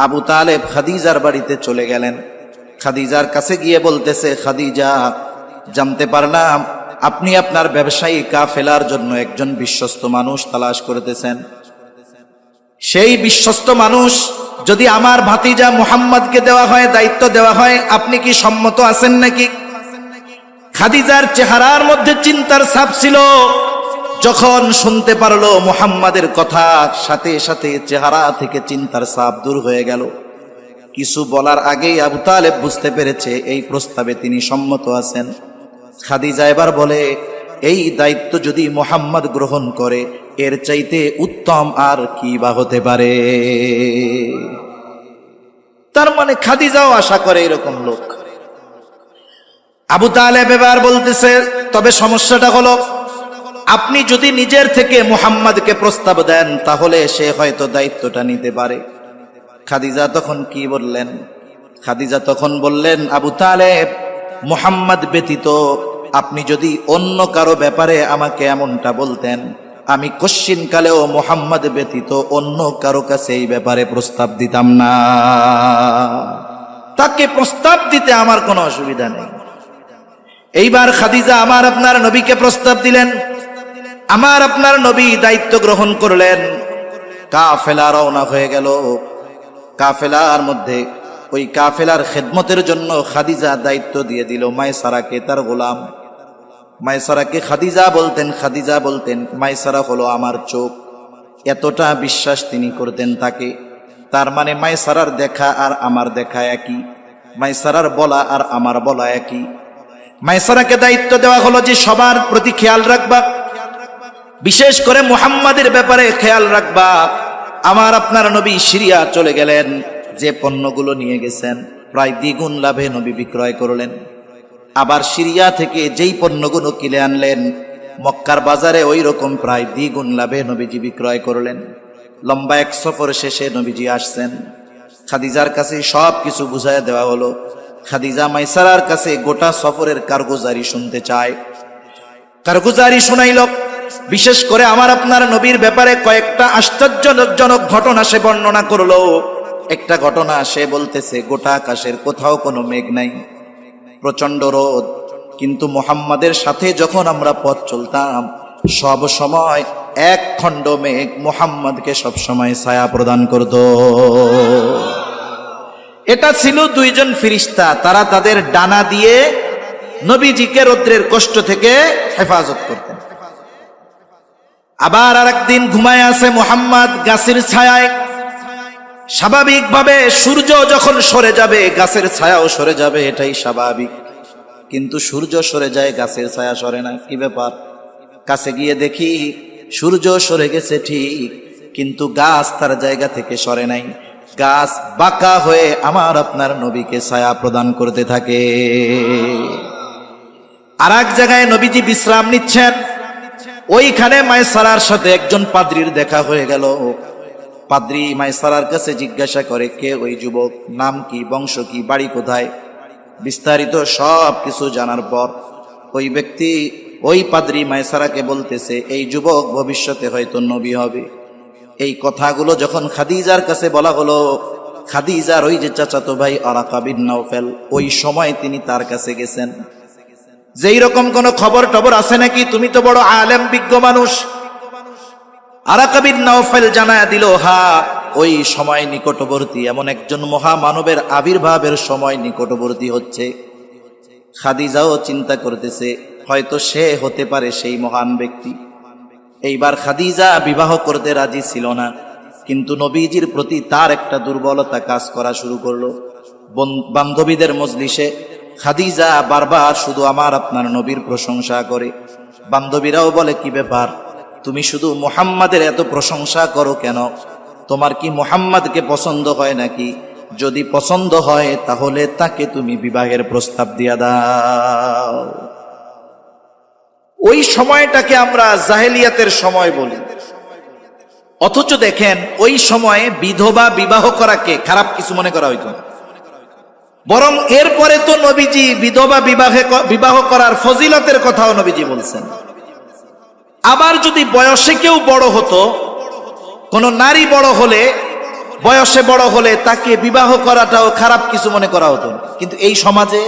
আবু তালেব খাদিজার বাড়িতে চলে গেলেন। খাদিজার কাছে গিয়ে বলতেছে, খাদিজা, জানতে পারলাম আপনি আপনার ব্যবসায়ী কাফেলার জন্য একজন বিশ্বস্ত মানুষ তালাশ করতেছেন। সেই বিশ্বস্ত মানুষ যদি আমার ভাতিজা মুহাম্মদকে দেওয়া হয়, দায়িত্ব দেওয়া হয়, আপনি কি সম্মত আছেন নাকি? খাদিজার চেহারার মধ্যে চিন্তার ছাপ ছিল। যখন শুনতে পারলো মুহাম্মাদের কথা, সাথে সাথে চেহারা থেকে চিন্তার ছাপ দূর হয়ে গেল। কিছু বলার আগেই আবু তালেব বুঝতে পেরেছে এই প্রস্তাবে তিনি সম্মত আছেন। খাদিজা এবার বলে, এই দায়িত্ব যদি মুহাম্মদ গ্রহণ করে, এর চাইতে উত্তম আর কি বা হতে পারে। তার মানে খাদিজাও আশা করে এরকম লোক। আবু তালেব এবার বলতেছে, তবে সমস্যাটা হলো, আপনি যদি নিজের থেকে মুহাম্মদকে প্রস্তাব দেন, তাহলে সে হয়তো দায়িত্বটা নিতে পারে। খাদিজা তখন কি বললেন? খাদিজা তখন বললেন, আবু তালেব, মুহাম্মদ ব্যতীত আপনি যদি অন্য কারো ব্যাপারে আমাকে এমনটা বলতেন, আমি কশ্চিনকালেও মুহাম্মদ ব্যতীত অন্য কারো কাছে এই ব্যাপারে প্রস্তাব দিতাম না। তাকে প্রস্তাব দিতে আমার কোনো অসুবিধা নেই। এইবার খাদিজা আমার আপনার নবীকে প্রস্তাব দিলেন। আমার আপনার নবী দায়িত্ব গ্রহণ করলেন। কাফেলা রওনা হয়ে গেল। কাফেলার মধ্যে ওই কাফেলার খেদমতের জন্য খাদিজা দায়িত্ব দিয়ে দিল মায়সারাকে, তার গোলাম। মায়সারাকে খাদিজা বলতেন মায়সারা হলো আমার চোখ। এতটা বিশ্বাস তিনি করতেন তাকে। তার মানে মায়সারার দেখা আর আমার দেখা একই, মায়সারার বলা আর আমার বলা একই। মায়সারাকে দায়িত্ব দেওয়া হলো যে সবার প্রতি খেয়াল রাখবা, বিশেষ করে মুহাম্মাদের ব্যাপারে খেয়াল রাখবা। আমার আপনার নবী সিরিয়া চলে গেলেন। যে পণ্যগুলো নিয়ে গেছেন প্রায় দ্বিগুণ লাভে নবী বিক্রয় করলেন। আবার সিরিয়া থেকে যেই পণ্যগুলো কিনে আনলেন, মক্কার বাজারে ওই রকম প্রায় দ্বিগুণ লাভে নবীজি বিক্রয় করলেন। লম্বা এক সফর শেষে নবীজি আসছেন। খাদিজার কাছে সব কিছু বুঝাইয়া দেওয়া হলো। খাদিজা মায়সারার কাছে গোটা সফরের কারগুজারি শুনতে চায়। কারগুজারি শোনাইল। বিশেষ করে আমার আপনার নবীর ব্যাপারে কয়েকটা আশ্চর্যজনক ঘটনা সে বর্ণনা করলো। একটা ঘটনা সে বলতেছে, গোটা আকাশের কোথাও কোনো মেঘ নাই, প্রচন্ড রোদ, কিন্তু মুহাম্মাদের সাথে যখন আমরা পথ চলতাম, সব সময় এক খণ্ড মেঘ মুহাম্মাদকে সব সময় ছায়া প্রদান করত। এটা ছিল দুইজন ফেরেশতা, তারা তাদের ডানা দিয়ে নবীজিকে রৌদ্রের কষ্ট থেকে হেফাজত করতেন। আবার আরেকদিন ঘুমায় আছে মুহাম্মদ গাছের ছায়ায়। স্বাভাবিকভাবে সূর্য যখন সরে যাবে, গাছের ছায়াও সরে যাবে, এটাই স্বাভাবিক। কিন্তু সূর্য সরে যায়, গাছের ছায়া সরে না। কি ব্যাপার? কাছে গিয়ে দেখি সূর্য সরে গেছে ঠিক, কিন্তু গাছ তার জায়গা থেকে সরে নাই। গাছ বাঁকা হয়ে আমার আপনার নবীকে ছায়া প্রদান করতে থাকে। আর এক জায়গায় নবীজি বিশ্রাম নিচ্ছেন। ওইখানে মায়সারার সাথে একজন পাদ্রীর দেখা হয়ে গেল। পাদ্রী মায়সারার কাছে জিজ্ঞাসা করে, কে ওই যুবক, নাম কি, বংশ কি, বাড়ি কোথায়, বিস্তারিত সব কিছু জানার পর ওই পাদ্রী মায়সারাকে বলতেছে, এই যুবক ভবিষ্যতে হয়তো নবী হবে। এই কথাগুলো যখন খাদিজার কাছে বলা হলো, খাদিজার ওই যে চাচাতো ভাই ওয়ারাকা বিন নাওফেল, ওই সময় তিনি তার কাছে গেছেন। যেই রকম কোন খবর টবর আছে নাকি, তুমি তো বড় আলেম বিজ্ঞ মানুষ। ওয়ারাকা বিন নাওফেল জানায়া দিল, হ্যাঁ, ওই সময় নিকটবর্তী, এমন একজন মহামানবের আবির্ভাবের সময় নিকটবর্তী হচ্ছে। খাদিজাও চিন্তা করতেছে, হয়তো সে হতে পারে সেই মহান ব্যক্তি। এইবার খাদিজা বিবাহ করতে রাজি ছিল না, কিন্তু নবীজির প্রতি তার একটা দুর্বলতা কাজ করা শুরু করলো। বান্ধবীদের মজলিসে খাদিজা বারবার শুধু আমার আপনার নবীর প্রশংসা করে। বান্ধবীরাও বলে, কি ব্যাপার, তুমি শুধু মুহাম্মাদের এত প্রশংসা করো কেন? তোমার কি মুহাম্মাদকে পছন্দ হয় নাকি? যদি পছন্দ হয় তাহলে তাকে তুমি বিবাহের প্রস্তাব দিয়া দাও। ওই সময়টাকে আমরা জাহেলিয়াতের সময় বলি। অথচ দেখেন, ওই সময়ে বিধবা বিবাহ করাকে খারাপ কিছু মনে করা হইত না। বরং এরপরে তো নবীজি বিধবা বিবাহ করার ফজিলতের কথাও নবীজি বলছেন। আবার যদি বয়সে কেউ বড় হতো, কোন নারী বড় হলে বয়সে বড় হলে তাকে বিবাহ করাটাও খারাপ কিছু মনে করা হতো না। কিন্তু এই সমাজে